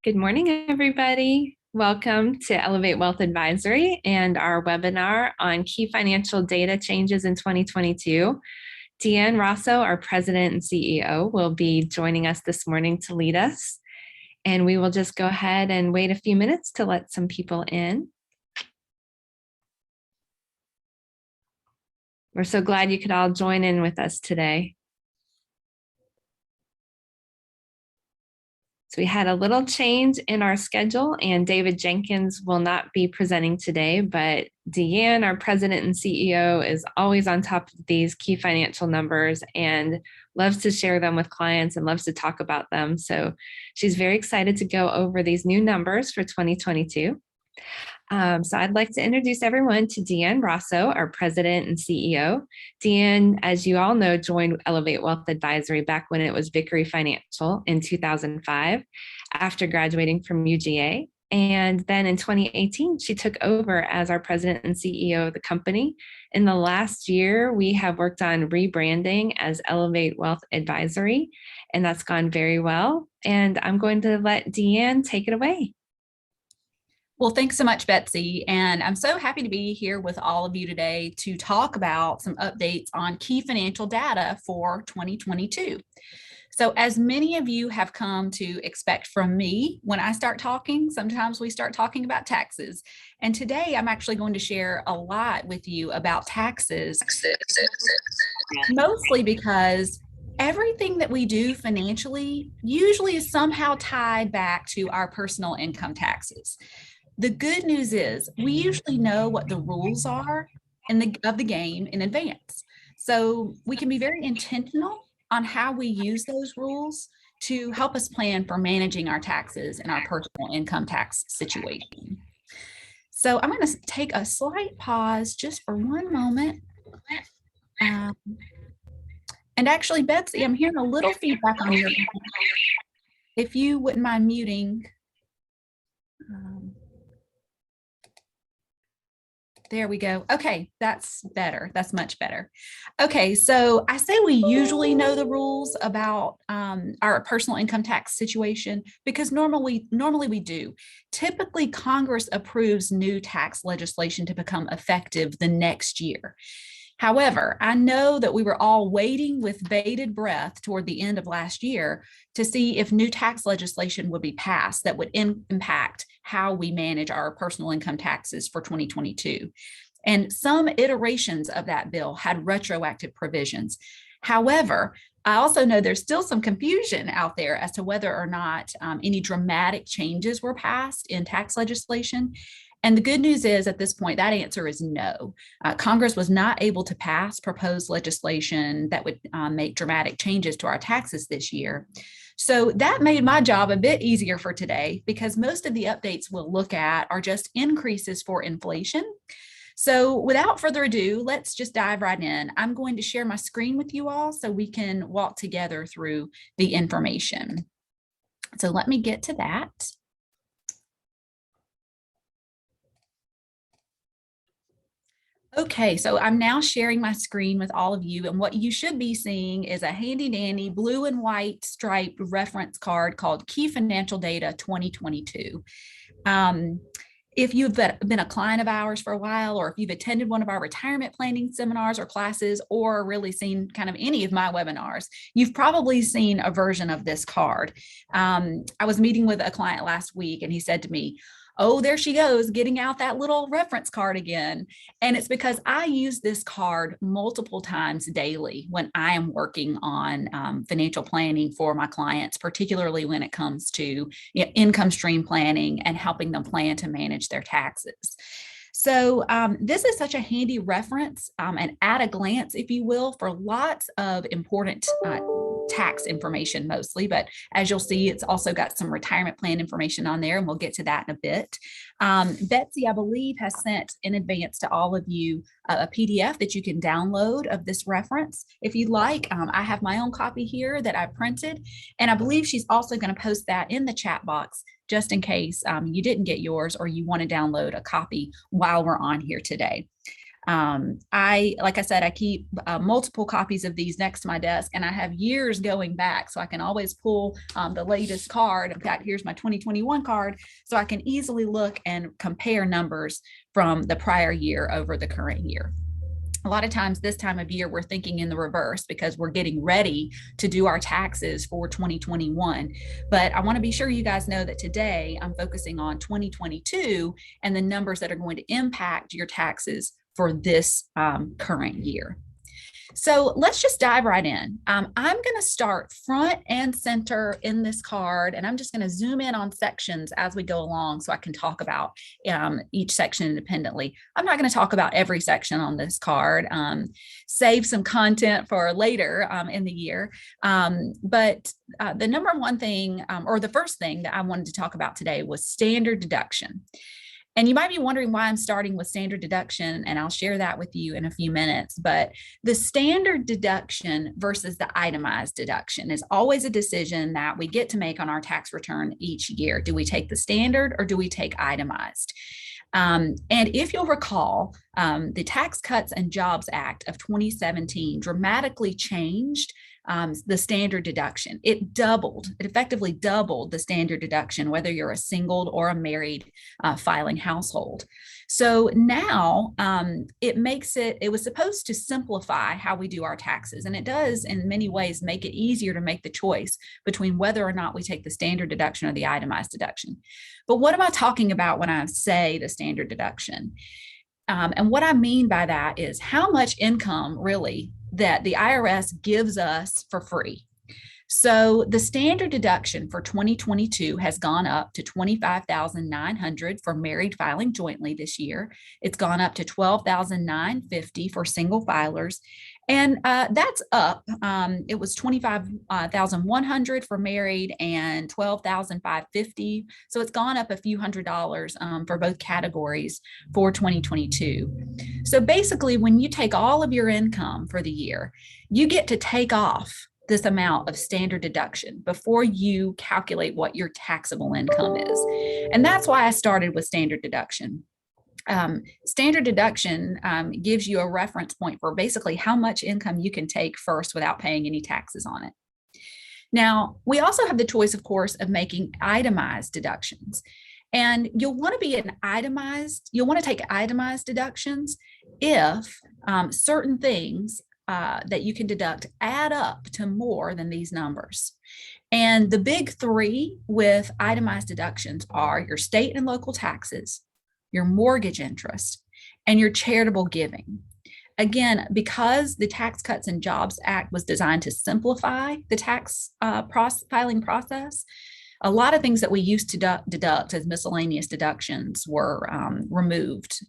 Good morning, everybody. Welcome to Elevate Wealth Advisory and our webinar on key financial data changes in 2022. Deanne Rosso, our President and CEO, will be joining us this morning to lead us. And we will just go ahead and wait a few minutes to let some people in. We're so glad you could all join in with us today. So we had a little change in our schedule, and David Jenkins will not be presenting today, but Deanne, our President and CEO, is always on top of these key financial numbers and loves to share them with clients and loves to talk about them. So she's very excited to go over these new numbers for 2022. So I'd like to introduce everyone to Deanne Rosso, our President and CEO. Deanne, as you all know, joined Elevate Wealth Advisory back when it was Vickery Financial in 2005 after graduating from UGA. And then in 2018, she took over as our President and CEO of the company. In the last year, we have worked on rebranding as Elevate Wealth Advisory, and that's gone very well. And I'm going to let Deanne take it away. Well, thanks so much, Betsy. And I'm so happy to be here with all of you today to talk about some updates on key financial data for 2022. So as many of you have come to expect from me, when I start talking, sometimes we start talking about taxes. And today I'm actually going to share a lot with you about taxes, mostly because everything that we do financially usually is somehow tied back to our personal income taxes. The good news is we usually know what the rules are of the game in advance. So we can be very intentional on how we use those rules to help us plan for managing our taxes and our personal income tax situation. So I'm going to take a slight pause just for one moment. And actually, Betsy, I'm hearing a little feedback on your phone. If you wouldn't mind muting. There we go. Okay, that's better. That's much better. Okay, so I say we usually know the rules about our personal income tax situation because normally we do. Typically, Congress approves new tax legislation to become effective the next year. However, I know that we were all waiting with bated breath toward the end of last year to see if new tax legislation would be passed that would impact how we manage our personal income taxes for 2022. And some iterations of that bill had retroactive provisions. However, I also know there's still some confusion out there as to whether or not any dramatic changes were passed in tax legislation. And the good news is at this point, that answer is no. Congress was not able to pass proposed legislation that would make dramatic changes to our taxes this year. So that made my job a bit easier for today because most of the updates we'll look at are just increases for inflation. So without further ado, let's just dive right in. I'm going to share my screen with you all so we can walk together through the information. So let me get to that. Okay, so I'm now sharing my screen with all of you, and what you should be seeing is a handy dandy blue and white striped reference card called Key Financial Data 2022. If you've been a client of ours for a while, or if you've attended one of our retirement planning seminars or classes, or really seen kind of any of my webinars, you've probably seen a version of this card. I was meeting with a client last week, and he said to me, "Oh, there she goes, getting out that little reference card again." And it's because I use this card multiple times daily when I am working on financial planning for my clients, particularly when it comes to income stream planning and helping them plan to manage their taxes. So this is such a handy reference and at a glance, if you will, for lots of important tax information mostly, but as you'll see, it's also got some retirement plan information on there, and we'll get to that in a bit. Betsy, I believe, has sent in advance to all of you a PDF that you can download of this reference if you'd like. I have my own copy here that I printed, and I believe she's also going to post that in the chat box just in case you didn't get yours or you want to download a copy while we're on here today. Like I said, I keep multiple copies of these next to my desk, and I have years going back, so I can always pull the latest card. In fact, here's my 2021 card, so I can easily look and compare numbers from the prior year over the current year. A lot of times this time of year, we're thinking in the reverse because we're getting ready to do our taxes for 2021. But I want to be sure you guys know that today I'm focusing on 2022 and the numbers that are going to impact your taxes for this current year. So let's just dive right in. I'm going to start front and center in this card, and I'm just going to zoom in on sections as we go along so I can talk about each section independently. I'm not going to talk about every section on this card, save some content for later in the year. But the number one thing, or the first thing that I wanted to talk about today was standard deduction. And you might be wondering why I'm starting with standard deduction, and I'll share that with you in a few minutes. But the standard deduction versus the itemized deduction is always a decision that we get to make on our tax return each year. Do we take the standard or do we take itemized? And if you'll recall, the Tax Cuts and Jobs Act of 2017 dramatically changed the standard deduction. It effectively doubled the standard deduction, whether you're a single or a married filing household. So now it was supposed to simplify how we do our taxes. And it does in many ways make it easier to make the choice between whether or not we take the standard deduction or the itemized deduction. But what am I talking about when I say the standard deduction? And what I mean by that is how much income really that the IRS gives us for free. So the standard deduction for 2022 has gone up to $25,900 for married filing jointly this year. It's gone up to $12,950 for single filers. And that's up. It was $25,100 for married and $12,550. So it's gone up a few $100s for both categories for 2022. So basically, when you take all of your income for the year, you get to take off this amount of standard deduction before you calculate what your taxable income is. And that's why I started with standard deduction. Standard deduction gives you a reference point for basically how much income you can take first without paying any taxes on it. Now, we also have the choice, of course, of making itemized deductions. And you'll want to take itemized deductions if certain things that you can deduct add up to more than these numbers. And the big three with itemized deductions are your state and local taxes, your mortgage interest, and your charitable giving. Again, because the Tax Cuts and Jobs Act was designed to simplify the tax filing process, a lot of things that we used to deduct as miscellaneous deductions were removed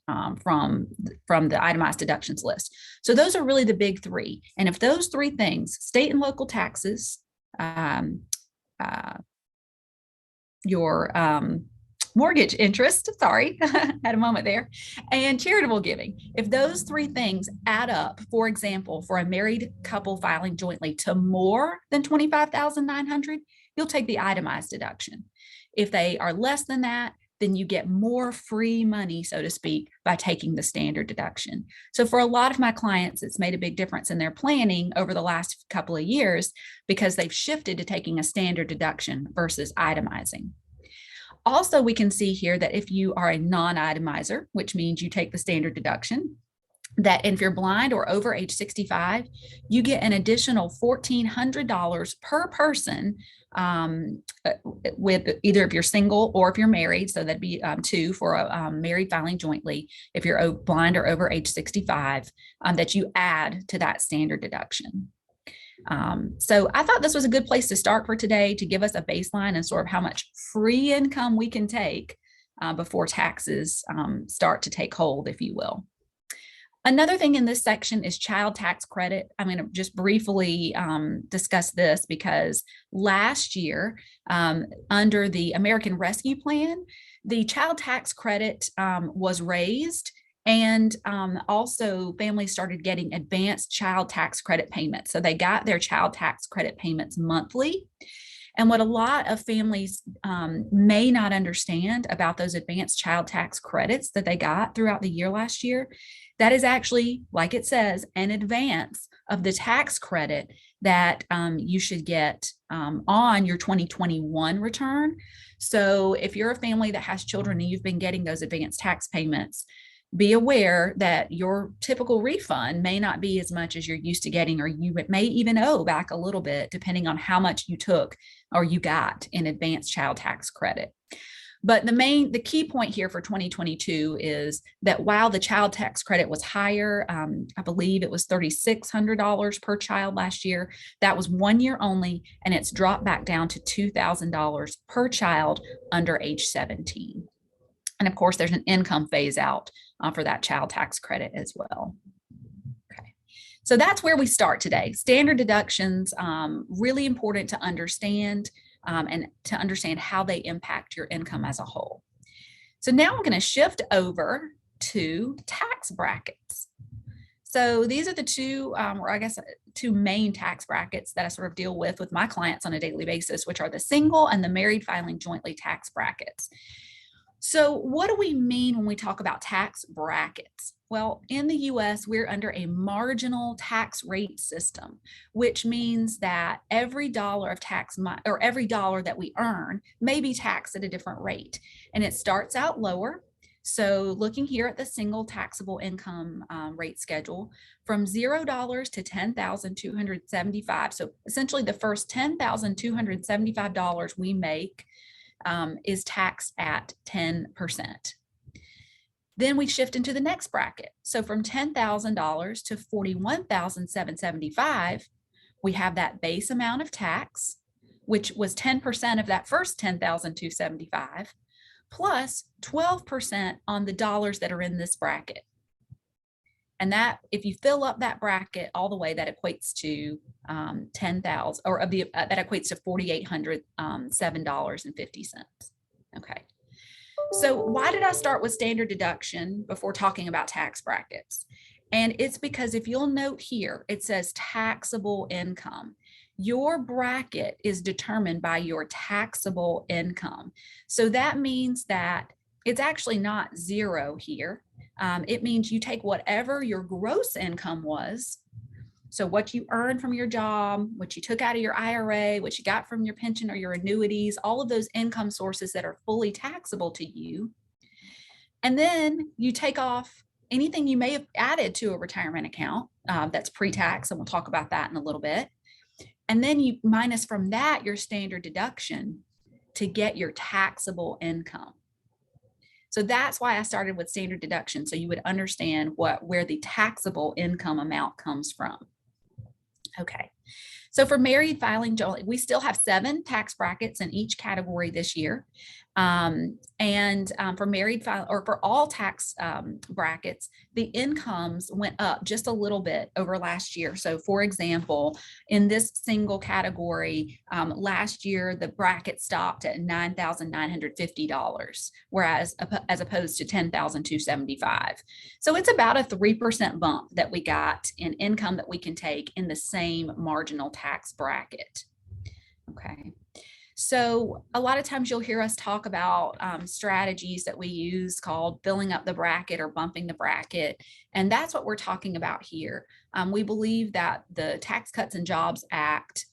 from the itemized deductions list. So those are really the big three. And if those three things, state and local taxes, your mortgage interest, sorry, had a moment there, and charitable giving, if those three things add up, for example, for a married couple filing jointly to more than $25,900, you'll take the itemized deduction. If they are less than that, then you get more free money, so to speak, by taking the standard deduction. So for a lot of my clients, it's made a big difference in their planning over the last couple of years because they've shifted to taking a standard deduction versus itemizing. Also, we can see here that if you are a non-itemizer, which means you take the standard deduction, that if you're blind or over age 65, you get an additional $1,400 per person with either if you're single or if you're married. So that'd be two for a married filing jointly. If you're blind or over age 65, that you add to that standard deduction. So I thought this was a good place to start for today to give us a baseline and sort of how much free income we can take before taxes start to take hold, if you will. Another thing in this section is child tax credit. I'm going to just briefly discuss this because last year, under the American Rescue Plan, the child tax credit was raised, and also families started getting advanced child tax credit payments. So they got their child tax credit payments monthly. And what a lot of families may not understand about those advanced child tax credits that they got throughout the year last year, That is actually, like it says, an advance of the tax credit that you should get on your 2021 return. So if you're a family that has children and you've been getting those advanced tax payments, be aware that your typical refund may not be as much as you're used to getting, or you may even owe back a little bit, depending on how much you took or you got in advanced child tax credit. But the key point here for 2022 is that while the child tax credit was higher, I believe it was $3,600 per child last year, that was 1 year only, and it's dropped back down to $2,000 per child under age 17. And of course, there's an income phase out for that child tax credit as well. Okay, so that's where we start today. Standard deductions, really important to understand. And to understand how they impact your income as a whole. So now I'm going to shift over to tax brackets. So these are the two, or I guess two main tax brackets that I sort of deal with my clients on a daily basis, which are the single and the married filing jointly tax brackets. So what do we mean when we talk about tax brackets? Well, in the US, we're under a marginal tax rate system, which means that every dollar of tax or every dollar that we earn may be taxed at a different rate. And it starts out lower. So looking here at the single taxable income rate schedule, from $0 to $10,275. So essentially the first $10,275 we make is taxed at 10%. Then we shift into the next bracket. So from $10,000 to $41,775, we have that base amount of tax, which was 10% of that first $10,275, plus 12% on the dollars that are in this bracket. And that, if you fill up that bracket all the way, that equates to 10,000, or of the that equates to $4,807.50. Okay. So why did I start with standard deduction before talking about tax brackets? And it's because if you'll note here, it says taxable income. Your bracket is determined by your taxable income. So that means that it's actually not zero here. It means you take whatever your gross income was, so what you earned from your job, what you took out of your IRA, what you got from your pension or your annuities, all of those income sources that are fully taxable to you. And then you take off anything you may have added to a retirement account that's pre-tax, and we'll talk about that in a little bit. And then you minus from that your standard deduction to get your taxable income. So that's why I started with standard deduction, so you would understand where the taxable income amount comes from. Okay, so for married filing jointly, we still have 7 tax brackets in each category this year. For married file, or for all tax brackets, the incomes went up just a little bit over last year. So for example, in this single category, last year, the bracket stopped at $9,950, whereas as opposed to $10,275. So it's about a 3% bump that we got in income that we can take in the same marginal tax bracket. Okay. So a lot of times you'll hear us talk about strategies that we use called filling up the bracket or bumping the bracket. And that's what we're talking about here. We believe that the Tax Cuts and Jobs Act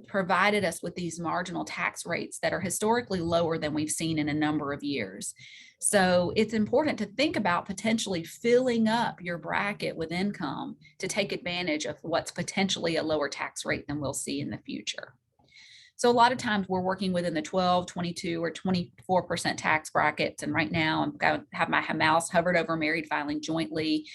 provided us with these marginal tax rates that are historically lower than we've seen in a number of years. So it's important to think about potentially filling up your bracket with income to take advantage of what's potentially a lower tax rate than we'll see in the future. So a lot of times we're working within the 12, 22, or 24% tax brackets. And right now I'm going to have my mouse hovered over married filing jointly.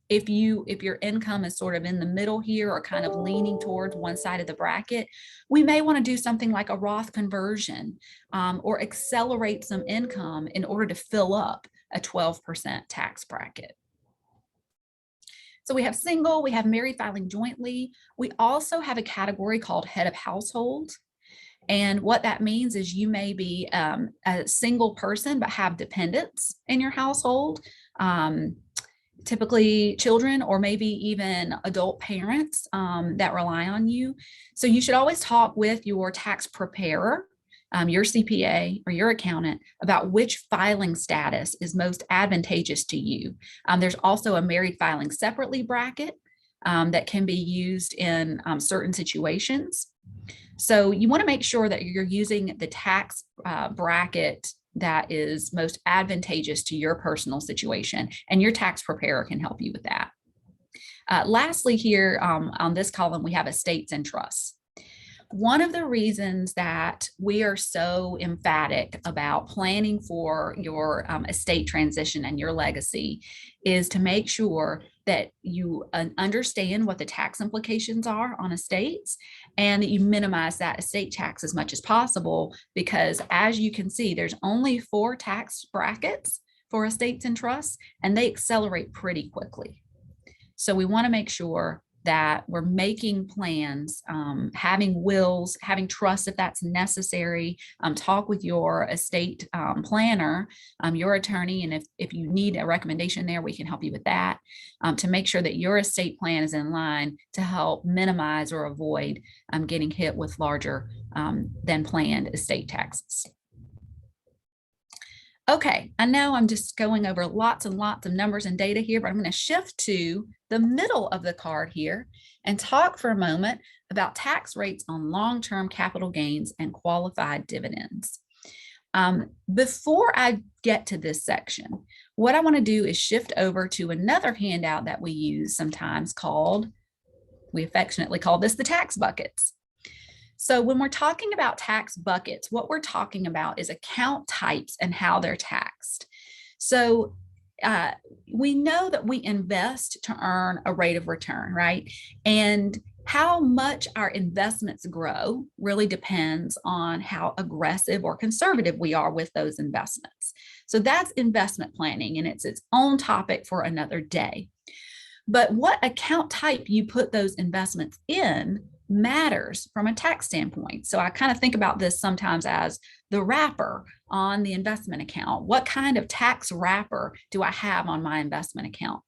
If your income is sort of in the middle here or kind of leaning towards one side of the bracket, we may want to do something like a Roth conversion or accelerate some income in order to fill up a 12% tax bracket. So we have single, we have married filing jointly. We also have a category called head of household. And what that means is you may be a single person, but have dependents in your household, typically children or maybe even adult parents that rely on you. So you should always talk with your tax preparer your CPA or your accountant about which filing status is most advantageous to you. There's also a married filing separately bracket that can be used in certain situations. So you want to make sure that you're using the tax bracket that is most advantageous to your personal situation, and your tax preparer can help you with that. Lastly, here on this column, we have estates and trusts. One of the reasons that we are so emphatic about planning for your estate transition and your legacy is to make sure that you understand what the tax implications are on estates and that you minimize that estate tax as much as possible, because as you can see, there's only 4 tax brackets for estates and trusts, and they accelerate pretty quickly. So we want to make sure that we're making plans, having wills, having trusts if that's necessary. Talk with your estate planner, your attorney, and if you need a recommendation there, we can help you with that, to make sure that your estate plan is in line to help minimize or avoid getting hit with larger than planned estate taxes. Okay, I know I'm just going over lots and lots of numbers and data here, but I'm going to shift to the middle of the card here and talk for a moment about tax rates on long-term capital gains and qualified dividends. Before I get to this section, what I want to do is shift over to another handout that we use sometimes we affectionately call this the tax buckets. So when we're talking about tax buckets, what we're talking about is account types and how they're taxed. So we know that we invest to earn a rate of return, right? And how much our investments grow really depends on how aggressive or conservative we are with those investments. So that's investment planning, and it's its own topic for another day. But what account type you put those investments in matters from a tax standpoint. So I kind of think about this sometimes as the wrapper on the investment account. What kind of tax wrapper do I have on my investment account?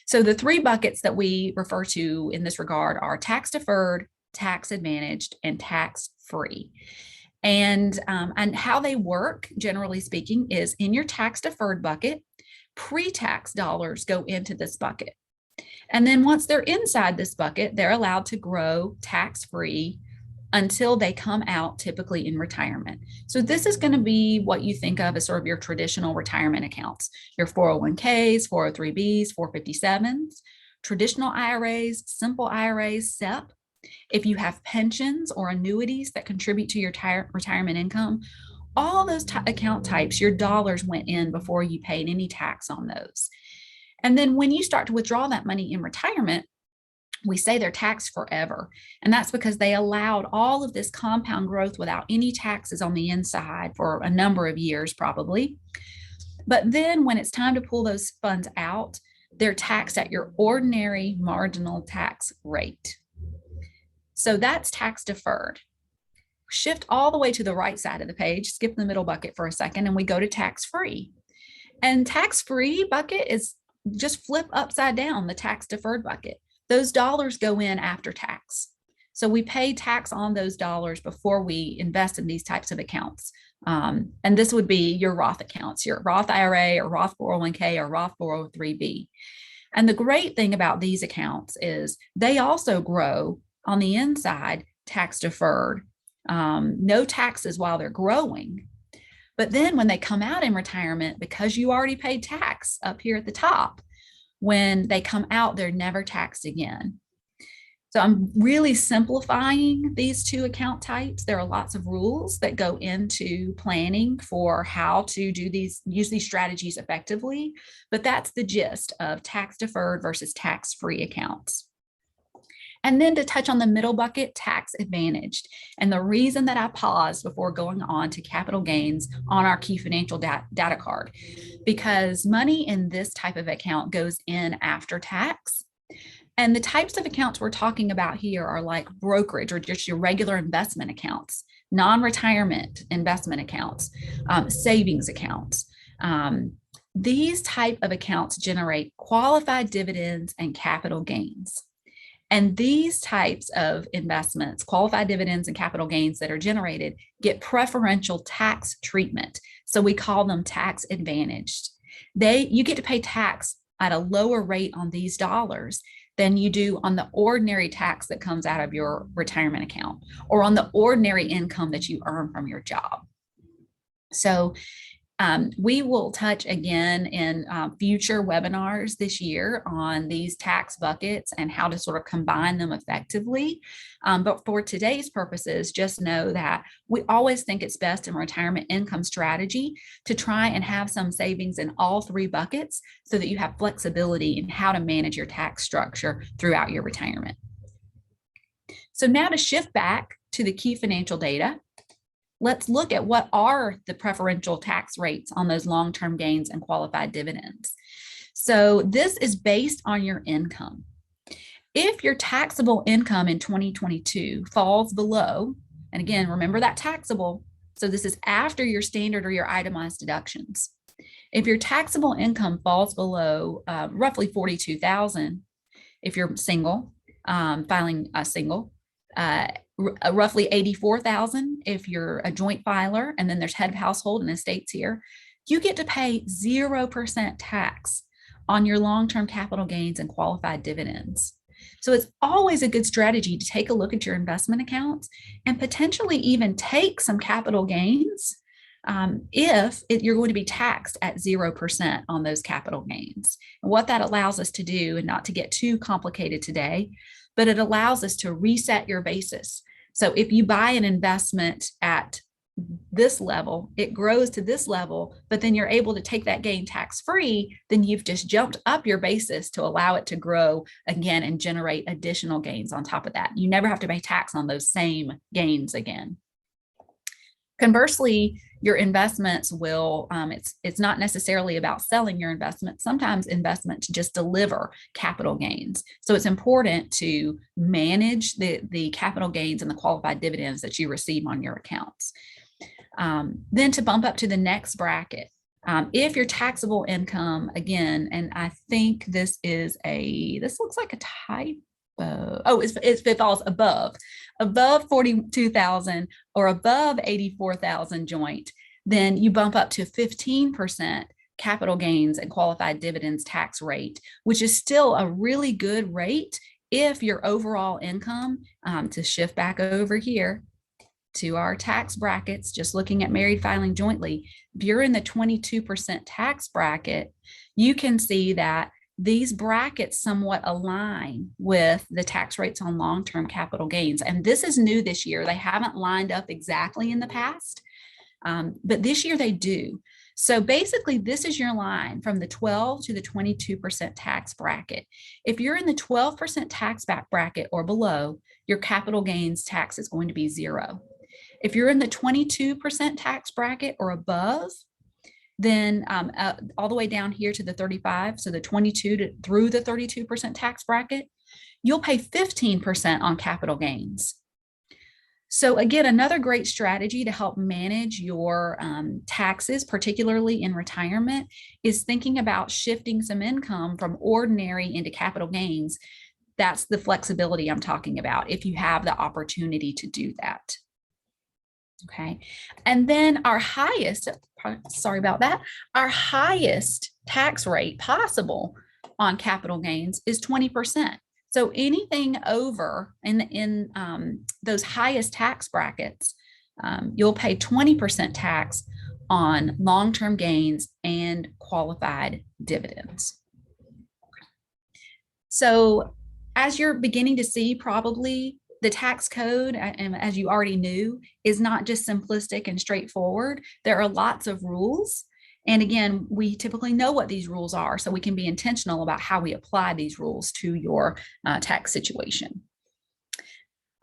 So the 3 buckets that we refer to in this regard are tax deferred, tax advantaged, and tax free. And how they work, generally speaking, is in your tax deferred bucket, pre-tax dollars go into this bucket. And then once they're inside this bucket, they're allowed to grow tax-free until they come out, typically in retirement. So this is going to be what you think of as sort of your traditional retirement accounts, your 401ks, 403bs, 457s, traditional IRAs, simple IRAs, SEP. If you have pensions or annuities that contribute to your retirement income, all those account types, your dollars went in before you paid any tax on those. And then when you start to withdraw that money in retirement, we say they're taxed forever. And that's because they allowed all of this compound growth without any taxes on the inside for a number of years, probably. But then when it's time to pull those funds out, they're taxed at your ordinary marginal tax rate. So that's tax deferred. Shift all the way to the right side of the page, skip the middle bucket for a second, and we go to tax free. And tax free bucket is just flip upside down the tax deferred bucket. Those dollars go in after tax. So we pay tax on those dollars before we invest in these types of accounts. And this would be your Roth accounts, your Roth IRA or Roth 401k or Roth 403b. And the great thing about these accounts is they also grow on the inside tax deferred, no taxes while they're growing. But then when they come out in retirement, because you already paid tax up here at the top, when they come out, they're never taxed again. So I'm really simplifying these 2 account types. There are lots of rules that go into planning for how to use these strategies effectively, but that's the gist of tax deferred versus tax-free accounts. And then to touch on the middle bucket, tax advantaged. And the reason that I paused before going on to capital gains on our key financial data card, because money in this type of account goes in after tax. And the types of accounts we're talking about here are like brokerage or just your regular investment accounts, non-retirement investment accounts, savings accounts. These type of accounts generate qualified dividends and capital gains. And these types of investments, qualified dividends and capital gains that are generated, get preferential tax treatment. So we call them tax advantaged. You get to pay tax at a lower rate on these dollars than you do on the ordinary tax that comes out of your retirement account or on the ordinary income that you earn from your job. So we will touch again in future webinars this year on these tax buckets and how to sort of combine them effectively. But for today's purposes, just know that we always think it's best in retirement income strategy to try and have some savings in all three buckets so that you have flexibility in how to manage your tax structure throughout your retirement. So now to shift back to the key financial data, let's look at what are the preferential tax rates on those long-term gains and qualified dividends. So this is based on your income. If your taxable income in 2022 falls below, and again, remember that taxable, so this is after your standard or your itemized deductions. If your taxable income falls below roughly $42,000, if you're single, filing a single, roughly $84,000 if you're a joint filer, and then there's head of household and estates here, you get to pay 0% tax on your long-term capital gains and qualified dividends. So it's always a good strategy to take a look at your investment accounts and potentially even take some capital gains if you're going to be taxed at 0% on those capital gains. And what that allows us to do, and not to get too complicated today, but it allows us to reset your basis. So if you buy an investment at this level, it grows to this level, but then you're able to take that gain tax-free, then you've just jumped up your basis to allow it to grow again and generate additional gains on top of that. You never have to pay tax on those same gains again. Conversely, your investments will, it's not necessarily about selling your investment. Sometimes investments just deliver capital gains. So it's important to manage the capital gains and the qualified dividends that you receive on your accounts. Then to bump up to the next bracket, if your taxable income, again, and I think this looks like a typo. Oh, it falls above 42,000 or above 84,000 joint, then you bump up to 15% capital gains and qualified dividends tax rate, which is still a really good rate if your overall income, to shift back over here to our tax brackets, just looking at married filing jointly, if you're in the 22% tax bracket, you can see that these brackets somewhat align with the tax rates on long-term capital gains. And this is new this year. They haven't lined up exactly in the past, but this year they do. So basically, this is your line from the 12 to the 22% tax bracket. If you're in the 12% tax bracket or below, your capital gains tax is going to be 0. If you're in the 22% tax bracket or above, then all the way down here to the 35, so the 22 through the 32% tax bracket, you'll pay 15% on capital gains. So again, another great strategy to help manage your taxes, particularly in retirement, is thinking about shifting some income from ordinary into capital gains. That's the flexibility I'm talking about, if you have the opportunity to do that. Okay, and then our highest, sorry about that, our highest tax rate possible on capital gains is 20%. So anything over in those highest tax brackets, you'll pay 20% tax on long-term gains and qualified dividends. So as you're beginning to see, probably the tax code, and as you already knew, is not just simplistic and straightforward. There are lots of rules. And again, we typically know what these rules are, so we can be intentional about how we apply these rules to your tax situation.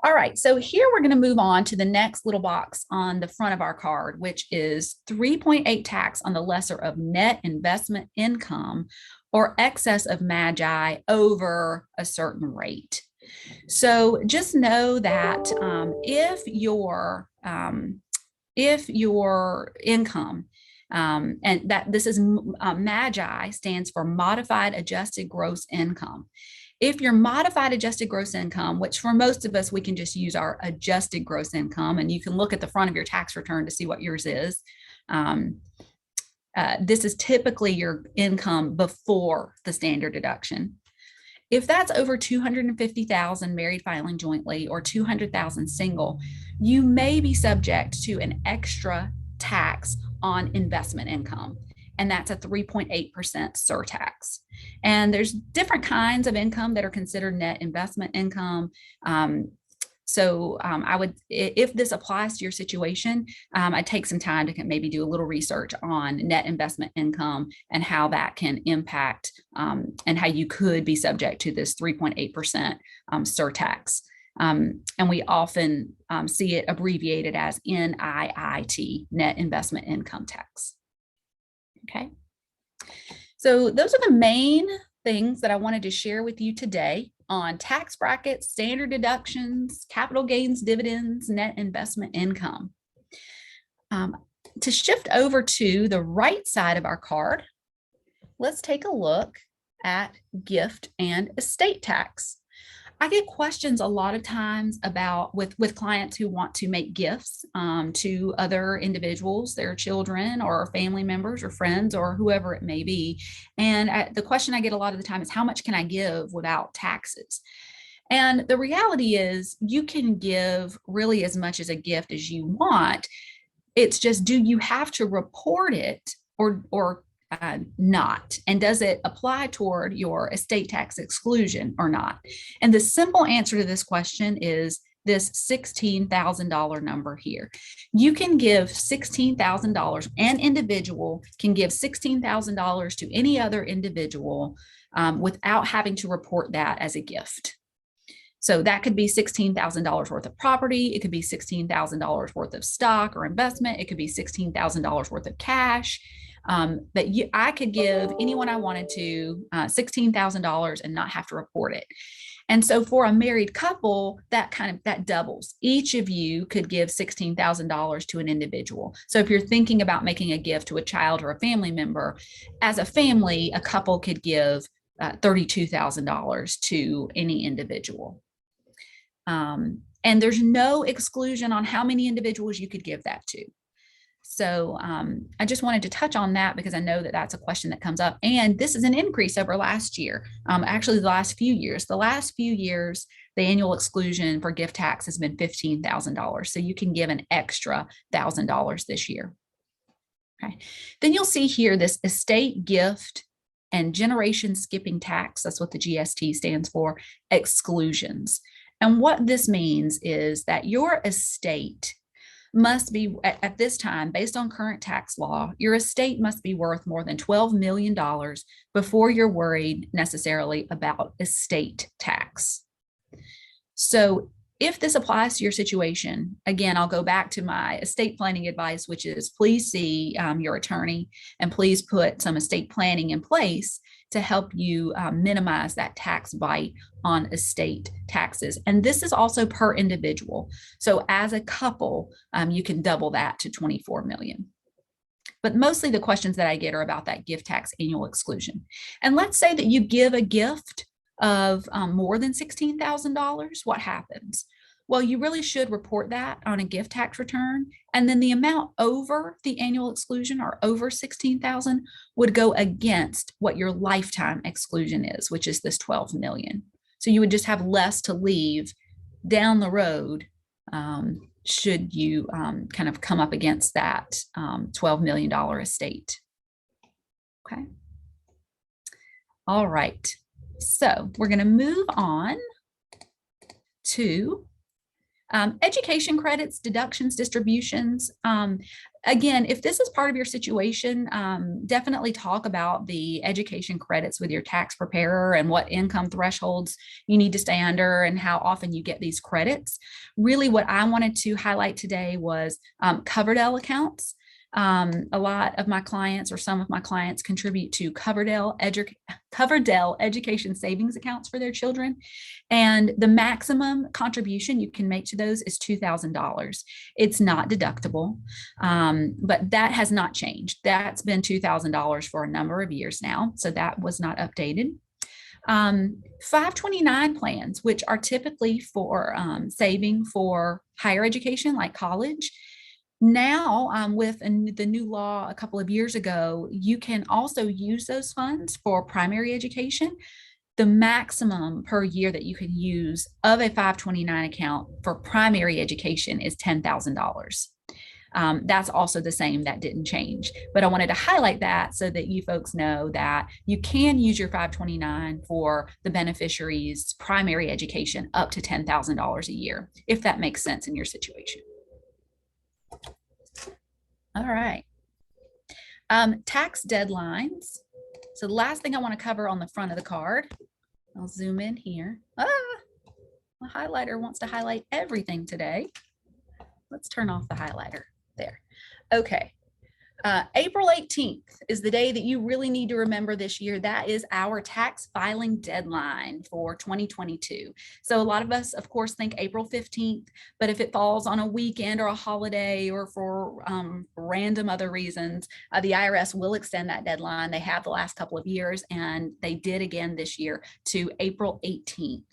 All right, so here we're going to move on to the next little box on the front of our card, which is 3.8 tax on the lesser of net investment income or excess of magi over a certain rate. So just know that if your income, and that this is MAGI, stands for modified adjusted gross income. If your modified adjusted gross income, which for most of us, we can just use our adjusted gross income, and you can look at the front of your tax return to see what yours is. This is typically your income before the standard deduction. If that's over 250,000 married filing jointly or 200,000 single, you may be subject to an extra tax on investment income, and that's a 3.8% surtax. And there's different kinds of income that are considered net investment income. I would, if this applies to your situation, I'd take some time to maybe do a little research on net investment income and how that can impact and how you could be subject to this 3.8% surtax. And we often see it abbreviated as NIIT, net investment income tax. Okay. So those are the main things that I wanted to share with you today on tax brackets, standard deductions, capital gains, dividends, net investment income. To shift over to the right side of our card, let's take a look at gift and estate tax. I get questions a lot of times about with clients who want to make gifts to other individuals, their children or family members or friends or whoever it may be. And the question I get a lot of the time is, how much can I give without taxes? And the reality is you can give really as much as a gift as you want. It's just, do you have to report it or not? And does it apply toward your estate tax exclusion or not? And the simple answer to this question is this $16,000 number here. You can give $16,000. An individual can give $16,000 to any other individual without having to report that as a gift. So that could be $16,000 worth of property. It could be $16,000 worth of stock or investment. It could be $16,000 worth of cash. I could give anyone I wanted to $16,000 and not have to report it. And so for a married couple, that doubles. Each of you could give $16,000 to an individual. So if you're thinking about making a gift to a child or a family member, as a family, a couple could give $32,000 to any individual. And there's no exclusion on how many individuals you could give that to. So I just wanted to touch on that because I know that that's a question that comes up. And this is an increase over last year. Actually, the last few years. The last few years, the annual exclusion for gift tax has been $15,000. So you can give an extra $1,000 this year. Okay. Then you'll see here this estate gift and generation skipping tax. That's what the GST stands for, exclusions. And what this means is that your estate must be, at this time, based on current tax law, your estate must be worth more than $12 million before you're worried necessarily about estate tax. So if this applies to your situation, again, I'll go back to my estate planning advice, which is please see your attorney and please put some estate planning in place to help you minimize that tax bite on estate taxes. And this is also per individual. So as a couple, you can double that to $24 million. But mostly the questions that I get are about that gift tax annual exclusion. And let's say that you give a gift of more than $16,000, what happens? Well, you really should report that on a gift tax return. And then the amount over the annual exclusion or over $16,000 would go against what your lifetime exclusion is, which is this $12 million. So you would just have less to leave down the road should you kind of come up against that $12 million estate. Okay. All right. So we're going to move on to education credits, deductions, distributions. Again, if this is part of your situation, definitely talk about the education credits with your tax preparer and what income thresholds you need to stay under and how often you get these credits. Really, what I wanted to highlight today was Coverdell accounts. A lot of my clients or some of my clients contribute to Coverdell education savings accounts for their children. And the maximum contribution you can make to those is $2,000. It's not deductible, but that has not changed. That's been $2,000 for a number of years now. So that was not updated. 529 plans, which are typically for saving for higher education like college. Now, with the new law a couple of years ago, you can also use those funds for primary education. The maximum per year that you can use of a 529 account for primary education is $10,000. That's also the same. That didn't change. But I wanted to highlight that so that you folks know that you can use your 529 for the beneficiary's primary education up to $10,000 a year, if that makes sense in your situation. All right. Tax deadlines. So the last thing I want to cover on the front of the card, I'll zoom in here. My highlighter wants to highlight everything today. Let's turn off the highlighter there. Okay. April 18th is the day that you really need to remember this year. That is our tax filing deadline for 2022. So a lot of us, of course, think April 15th, but if it falls on a weekend or a holiday or for random other reasons, the IRS will extend that deadline. They have the last couple of years, and they did again this year to April 18th.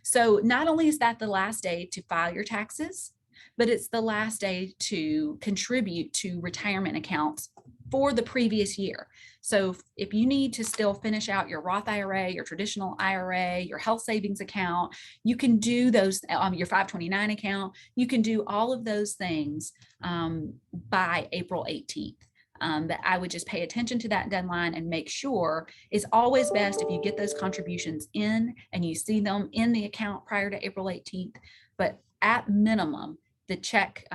So not only is that the last day to file your taxes, but it's the last day to contribute to retirement accounts for the previous year. So if you need to still finish out your Roth IRA, your traditional IRA, your health savings account, you can do those, your 529 account, you can do all of those things by April 18th. But I would just pay attention to that deadline and make sure. It's always best if you get those contributions in and you see them in the account prior to April 18th, but at minimum, the check,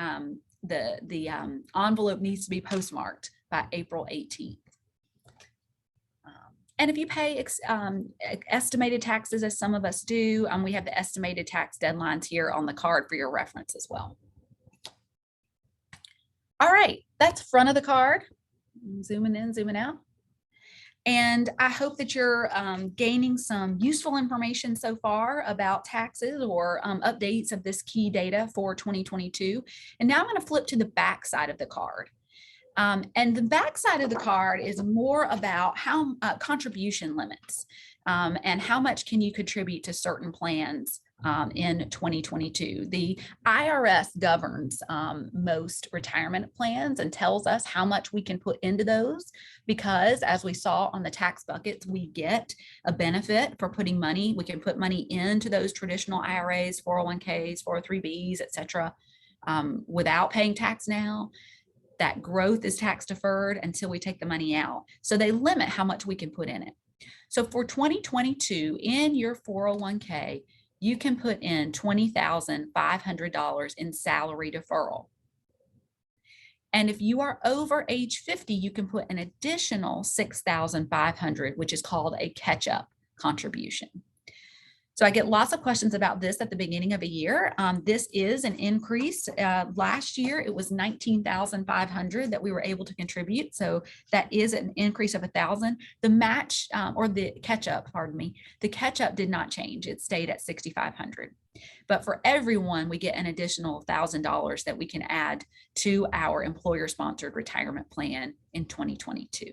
the envelope needs to be postmarked by April 18th. And if you pay estimated taxes, as some of us do, we have the estimated tax deadlines here on the card for your reference as well. All right, that's front of the card. Zooming in, zooming out. And I hope that you're gaining some useful information so far about taxes or updates of this key data for 2022. And now I'm going to flip to the back side of the card. And the back side of the card is more about how contribution limits and how much can you contribute to certain plans in 2022. The IRS governs most retirement plans and tells us how much we can put into those, because as we saw on the tax buckets, we get a benefit for putting money. We can put money into those traditional IRAs, 401ks, 403bs, etc., without paying tax now. That growth is tax deferred until we take the money out. So they limit how much we can put in it. So for 2022, in your 401k, you can put in $20,500 in salary deferral. And if you are over age 50, you can put an additional $6,500, which is called a catch-up contribution. So I get lots of questions about this at the beginning of a year. This is an increase. Last year, it was $19,500 that we were able to contribute. So that is an increase of $1,000. The match or the catch-up, pardon me, the catch-up did not change. It stayed at $6,500. But for everyone, we get an additional $1,000 that we can add to our employer-sponsored retirement plan in 2022.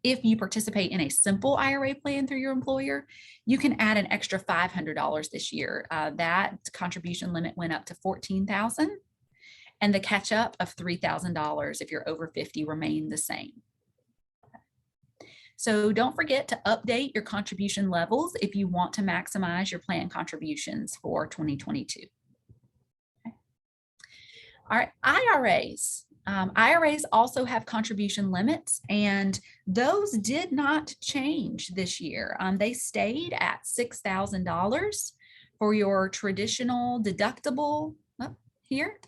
If you participate in a simple IRA plan through your employer, you can add an extra $500 this year. That contribution limit went up to $14,000, and the catch up of $3,000 if you're over 50 remain the same. So don't forget to update your contribution levels if you want to maximize your plan contributions for 2022. Okay. All right, IRAs. IRAs also have contribution limits, and those did not change this year. They stayed at $6,000 for your traditional deductible up here,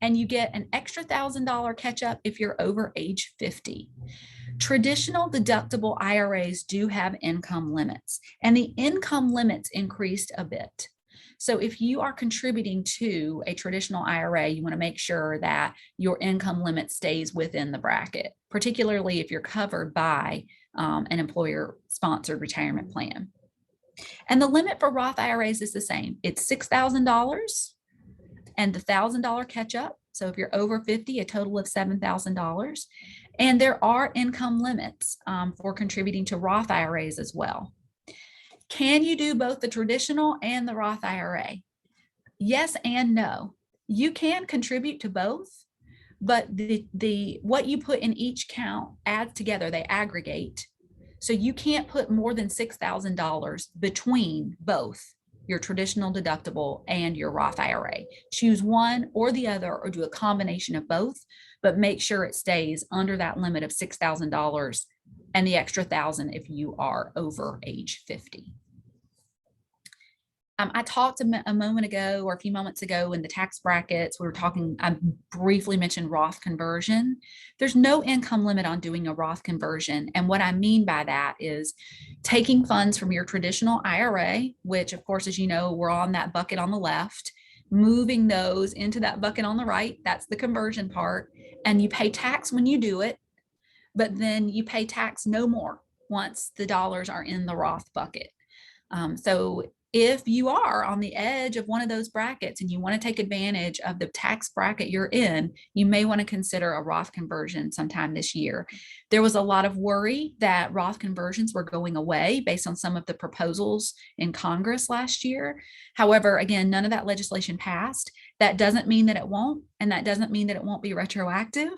and you get an extra $1,000 catch-up if you're over age 50. Traditional deductible IRAs do have income limits, and the income limits increased a bit. So if you are contributing to a traditional IRA, you want to make sure that your income limit stays within the bracket, particularly if you're covered by an employer-sponsored retirement plan. And the limit for Roth IRAs is the same. It's $6,000 and the $1,000 catch-up. So if you're over 50, a total of $7,000. And there are income limits for contributing to Roth IRAs as well. Can you do both the traditional and the Roth IRA? Yes and no. You can contribute to both, but the what you put in each count adds together, they aggregate. So you can't put more than $6,000 between both your traditional deductible and your Roth IRA. Choose one or the other, or do a combination of both, but make sure it stays under that limit of $6,000 and the extra $1,000 if you are over age 50. I talked a moment ago or a few moments ago in the tax brackets, we were talking, I briefly mentioned Roth conversion. There's no income limit on doing a Roth conversion. And what I mean by that is taking funds from your traditional IRA, which of course, as you know, we're on that bucket on the left, moving those into that bucket on the right. That's the conversion part. And you pay tax when you do it, but then you pay tax no more once the dollars are in the Roth bucket. So if you are on the edge of one of those brackets and you want to take advantage of the tax bracket you're in, you may want to consider a Roth conversion sometime this year. There was a lot of worry that Roth conversions were going away based on some of the proposals in Congress last year. However, again, none of that legislation passed. That doesn't mean that it won't, and that doesn't mean that it won't be retroactive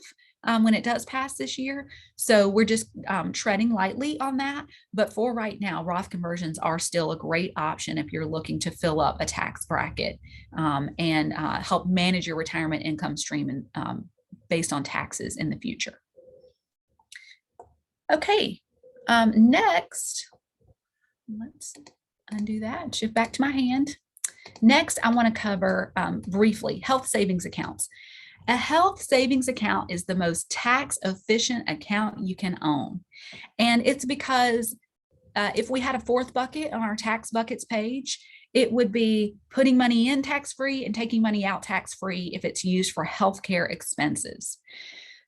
when it does pass this year. So we're just treading lightly on that. But for right now, Roth conversions are still a great option if you're looking to fill up a tax bracket and help manage your retirement income stream and based on taxes in the future. Okay, next, let's undo that, shift back to my hand. Next, I want to cover briefly health savings accounts. A health savings account is the most tax efficient account you can own. And it's because if we had a fourth bucket on our tax buckets page, it would be putting money in tax-free and taking money out tax-free if it's used for healthcare expenses.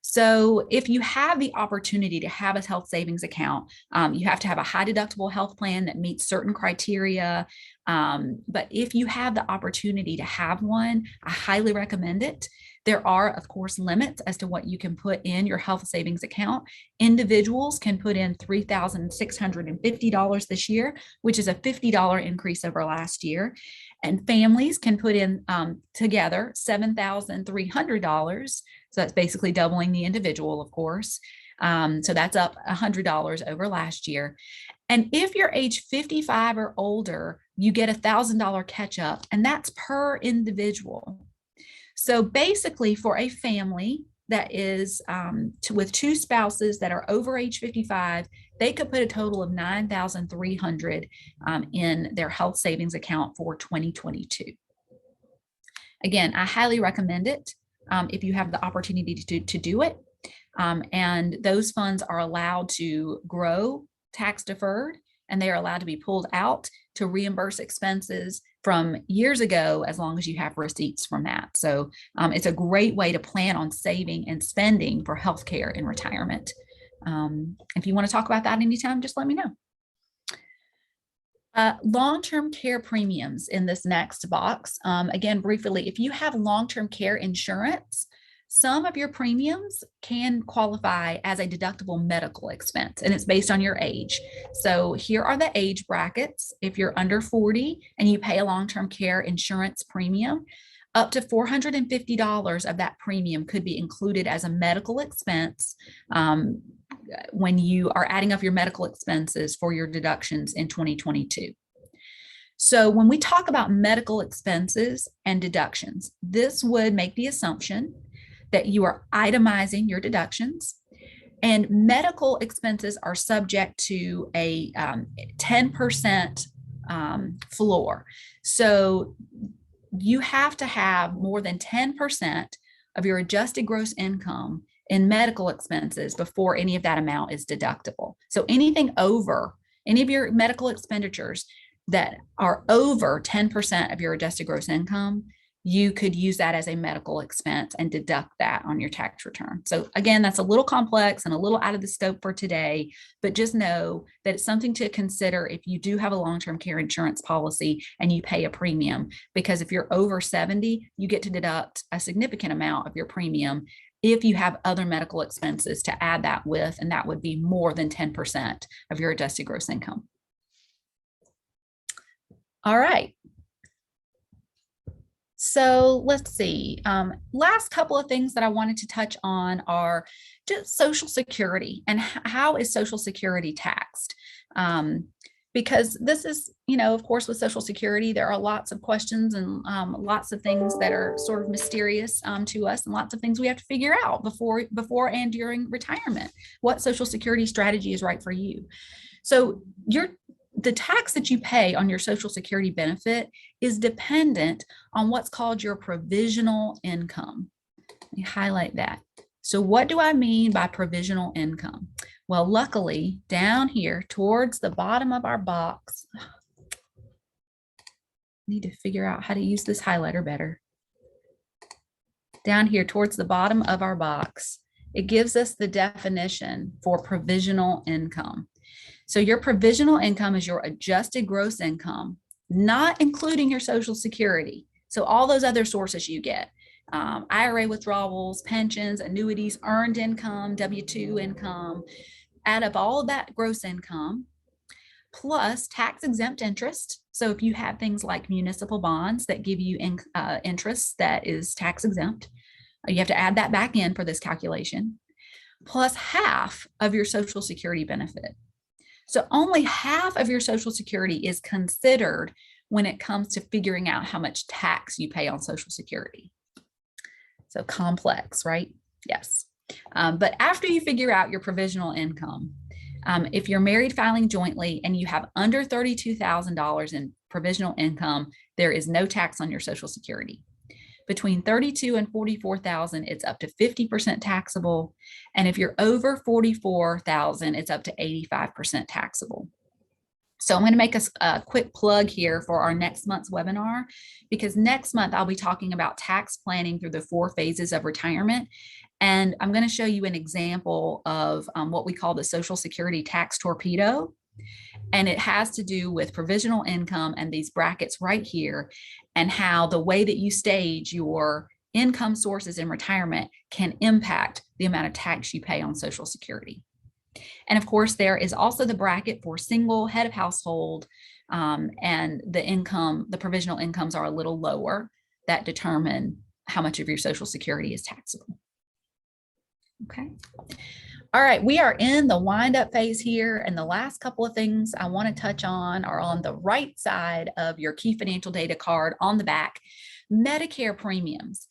So if you have the opportunity to have a health savings account, you have to have a high deductible health plan that meets certain criteria. But if you have the opportunity to have one, I highly recommend it. There are, of course, limits as to what you can put in your health savings account. Individuals can put in $3,650 this year, which is a $50 increase over last year. And families can put in together $7,300. So that's basically doubling the individual, of course. So that's up $100 over last year. And if you're age 55 or older, you get $1,000 catch up, and that's per individual. So basically for a family that is with two spouses that are over age 55, they could put a total of $9,300 in their health savings account for 2022. Again, I highly recommend it if you have the opportunity to do it. And those funds are allowed to grow tax deferred, and they are allowed to be pulled out to reimburse expenses from years ago, as long as you have receipts from that. So it's a great way to plan on saving and spending for healthcare in retirement. If you want to talk about that anytime, just let me know. Long-term care premiums in this next box. Again, briefly, if you have long-term care insurance, some of your premiums can qualify as a deductible medical expense, and it's based on your age. So here are the age brackets. If you're under 40 and you pay a long-term care insurance premium, up to $450 of that premium could be included as a medical expense when you are adding up your medical expenses for your deductions in 2022. So when we talk about medical expenses and deductions, this would make the assumption that you are itemizing your deductions, and medical expenses are subject to a 10% floor. So you have to have more than 10% of your adjusted gross income in medical expenses before any of that amount is deductible. So anything over, any of your medical expenditures that are over 10% of your adjusted gross income, you could use that as a medical expense and deduct that on your tax return. So again, that's a little complex and a little out of the scope for today, but just know that it's something to consider if you do have a long-term care insurance policy and you pay a premium, because if you're over 70, you get to deduct a significant amount of your premium if you have other medical expenses to add that with, and that would be more than 10% of your adjusted gross income. All right. So let's see. Last couple of things that I wanted to touch on are just Social Security and how is Social Security taxed? Because this is, of course, with Social Security, there are lots of questions and lots of things that are sort of mysterious to us, and lots of things we have to figure out before and during retirement. What Social Security strategy is right for you? So the tax that you pay on your Social Security benefit is dependent on what's called your provisional income. Let me highlight that. So what do I mean by provisional income? Well, luckily, down here towards the bottom of our box, I need to figure out how to use this highlighter better. Down here towards the bottom of our box, it gives us the definition for provisional income. So your provisional income is your adjusted gross income, not including your Social Security. So all those other sources you get, IRA withdrawals, pensions, annuities, earned income, W-2 income, add up all of that gross income, plus tax exempt interest. So if you have things like municipal bonds that give you interest that is tax exempt, you have to add that back in for this calculation, plus half of your Social Security benefit. So only half of your Social Security is considered when it comes to figuring out how much tax you pay on Social Security. So complex, right? Yes. But after you figure out your provisional income, if you're married filing jointly and you have under $32,000 in provisional income, there is no tax on your Social Security. Between $32,000 and $44,000, it's up to 50% taxable. And if you're over $44,000, it's up to 85% taxable. So I'm going to make a quick plug here for our next month's webinar, because next month I'll be talking about tax planning through the 4 phases of retirement. And I'm going to show you an example of what we call the Social Security tax torpedo. And it has to do with provisional income and these brackets right here, and how the way that you stage your income sources in retirement can impact the amount of tax you pay on Social Security. And of course, there is also the bracket for single head of household, and the provisional incomes are a little lower that determine how much of your Social Security is taxable. Okay. All right, we are in the wind-up phase here, and the last couple of things I want to touch on are on the right side of your key financial data card on the back, Medicare premiums.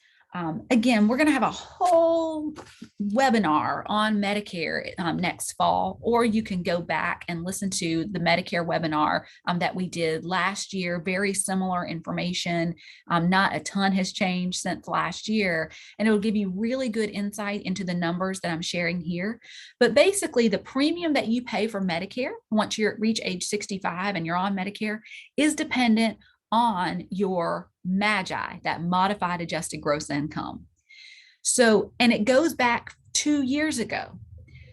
Again, we're going to have a whole webinar on Medicare next fall, or you can go back and listen to the Medicare webinar that we did last year. Very similar information. Not a ton has changed since last year, and it will give you really good insight into the numbers that I'm sharing here. But basically, the premium that you pay for Medicare once you reach age 65 and you're on Medicare is dependent on your MAGI, that modified adjusted gross income. So, and it goes back 2 years ago.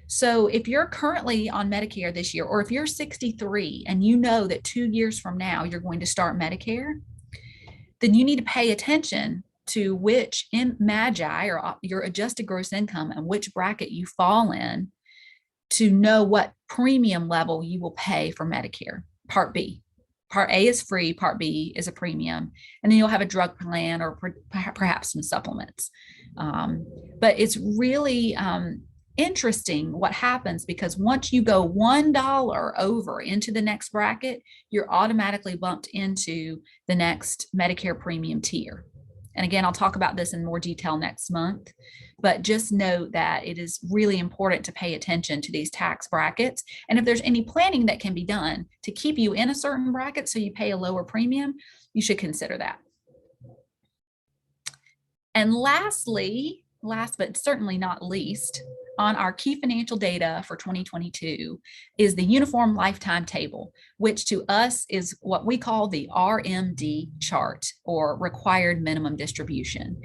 So if you're currently on Medicare this year, or if you're 63 and you know that 2 years from now you're going to start Medicare, then you need to pay attention to which in MAGI, or your adjusted gross income, and which bracket you fall in to know what premium level you will pay for Medicare Part B. Part A is free, Part B is a premium, and then you'll have a drug plan or perhaps some supplements. But it's really interesting what happens, because once you go $1 over into the next bracket, you're automatically bumped into the next Medicare premium tier. And again, I'll talk about this in more detail next month, but just note that it is really important to pay attention to these tax brackets. And if there's any planning that can be done to keep you in a certain bracket so you pay a lower premium, you should consider that. And lastly, last but certainly not least, on our key financial data for 2022 is the Uniform Lifetime Table, which to us is what we call the RMD chart, or required minimum distribution.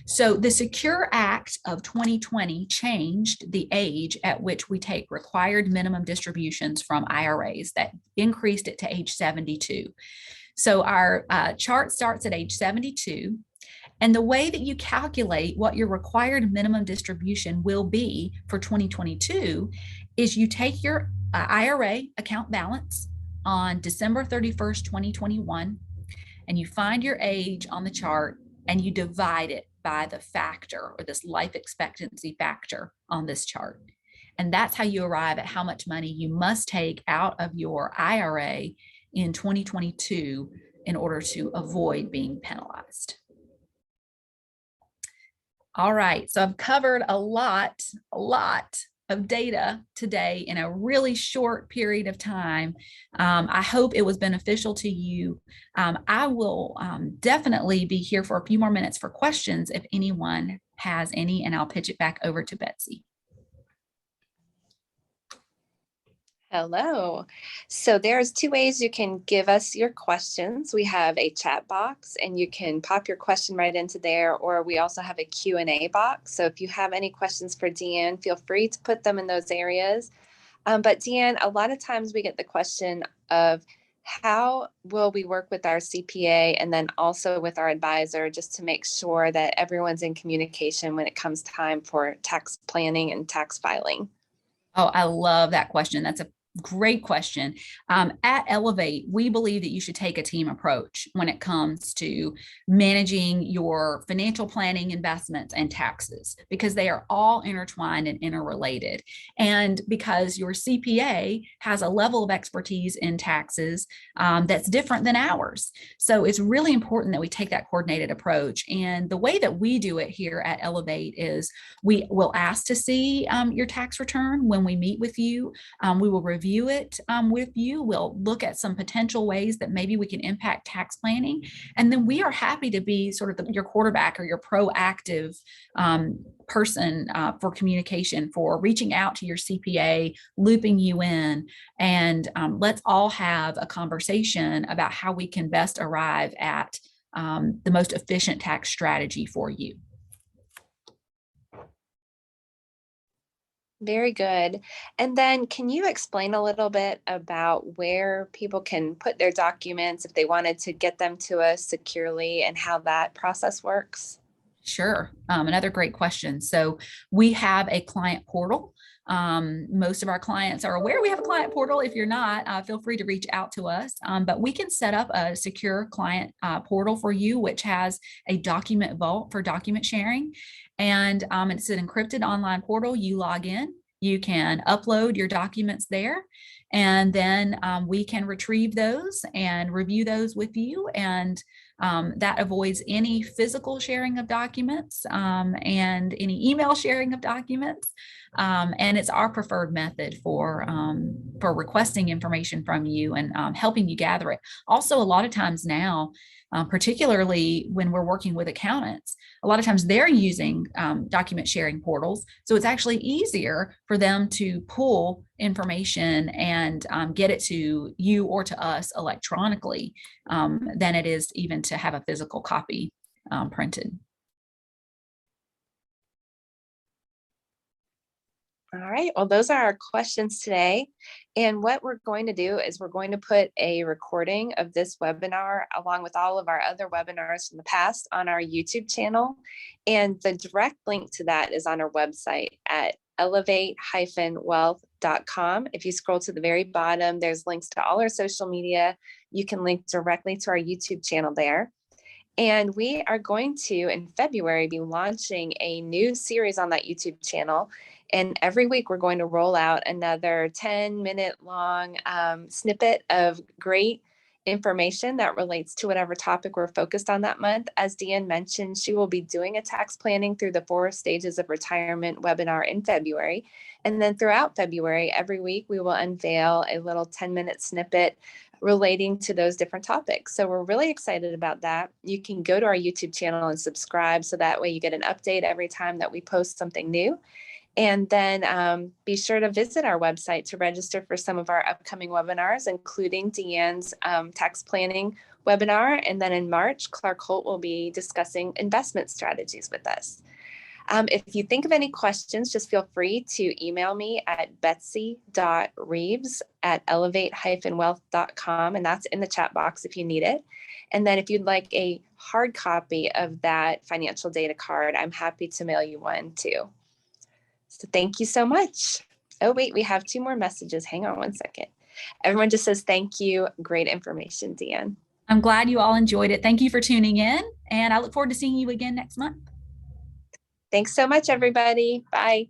So the Secure Act of 2020 changed the age at which we take required minimum distributions from IRAs, that increased it to age 72. So our chart starts at age 72. And the way that you calculate what your required minimum distribution will be for 2022 is you take your IRA account balance on December 31st, 2021, and you find your age on the chart and you divide it by the factor, or this life expectancy factor on this chart. And that's how you arrive at how much money you must take out of your IRA in 2022 in order to avoid being penalized. All right, so I've covered a lot of data today in a really short period of time. I hope it was beneficial to you. I will definitely be here for a few more minutes for questions if anyone has any, and I'll pitch it back over to Betsy. Hello. So there's two ways you can give us your questions. We have a chat box and you can pop your question right into there, or we also have a Q&A box. So if you have any questions for Deanne, feel free to put them in those areas. But Deanne, a lot of times we get the question of how will we work with our CPA and then also with our advisor just to make sure that everyone's in communication when it comes time for tax planning and tax filing? Oh, I love that question. That's a great question. At Elevate, we believe that you should take a team approach when it comes to managing your financial planning, investments, and taxes, because they are all intertwined and interrelated. And because your CPA has a level of expertise in taxes that's different than ours. So it's really important that we take that coordinated approach. And the way that we do it here at Elevate is we will ask to see your tax return when we meet with you. We will review it with you. We'll look at some potential ways that maybe we can impact tax planning. And then we are happy to be sort of your quarterback or your proactive person for communication, for reaching out to your CPA, looping you in, and let's all have a conversation about how we can best arrive at the most efficient tax strategy for you. Very good. And then can you explain a little bit about where people can put their documents if they wanted to get them to us securely and how that process works? Sure. Another great question. So we have a client portal. Most of our clients are aware we have a client portal. If you're not, feel free to reach out to us. But we can set up a secure client portal for you, which has a document vault for document sharing. And it's an encrypted online portal. You log in, you can upload your documents there, and then we can retrieve those and review those with you. And that avoids any physical sharing of documents and any email sharing of documents. And it's our preferred method for requesting information from you and helping you gather it. Also, a lot of times now, particularly when we're working with accountants, a lot of times they're using document sharing portals. So it's actually easier for them to pull information and get it to you or to us electronically than it is even to have a physical copy printed. All right, well, those are our questions today. And what we're going to do is we're going to put a recording of this webinar along with all of our other webinars from the past on our YouTube channel. And the direct link to that is on our website at elevate-wealth.com. If you scroll to the very bottom, there's links to all our social media. You can link directly to our YouTube channel there. And we are going to, in February, be launching a new series on that YouTube channel. And every week we're going to roll out another 10-minute long snippet of great information that relates to whatever topic we're focused on that month. As Deanne mentioned, she will be doing a tax planning through the 4 stages of retirement webinar in February. And then throughout February, every week we will unveil a little 10-minute snippet relating to those different topics. So we're really excited about that. You can go to our YouTube channel and subscribe so that way you get an update every time that we post something new. And then be sure to visit our website to register for some of our upcoming webinars, including Deanne's tax planning webinar. And then in March, Clark Holt will be discussing investment strategies with us. If you think of any questions, just feel free to email me at betsy.reeves@elevate-wealth.com. And that's in the chat box if you need it. And then if you'd like a hard copy of that financial data card, I'm happy to mail you one too. So thank you so much. Oh, wait, we have 2 more messages. Hang on one second. Everyone just says, thank you. Great information, Deanne. I'm glad you all enjoyed it. Thank you for tuning in, and I look forward to seeing you again next month. Thanks so much, everybody. Bye.